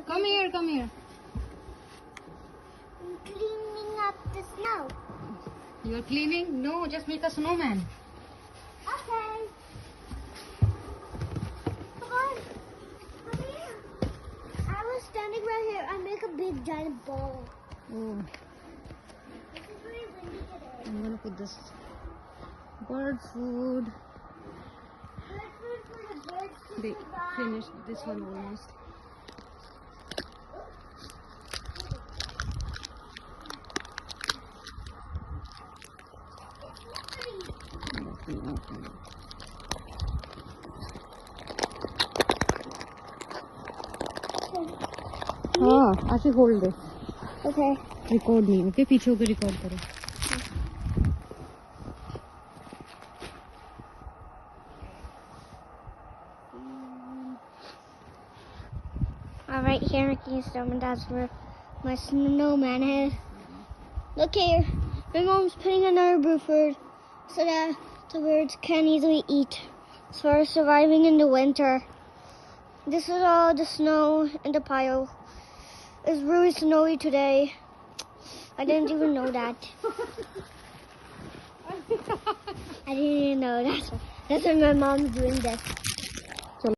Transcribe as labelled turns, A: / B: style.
A: Come here, come here.
B: I'm cleaning up the snow.
A: You're cleaning? No, just make a snowman.
B: Okay. Come on. Come here. I was standing right here. I make a big giant ball.
A: Oh,
B: This is very windy today.
A: I'm gonna put this bird food.
B: Good food for the birds to
A: They
B: survive.
A: finished this one almost. हाँ ऐसे hold दे
B: Okay.
A: Record नहीं okay पीछे होकर record करो
B: All right, here making a snowman. That's where my snowman is. Look here. My mom's putting another roof for so that the birds can easily eat. As far as surviving in the winter. This is all the snow in the pile. It's really snowy today. I didn't even know that. I didn't even know that. That's why my mom's doing this.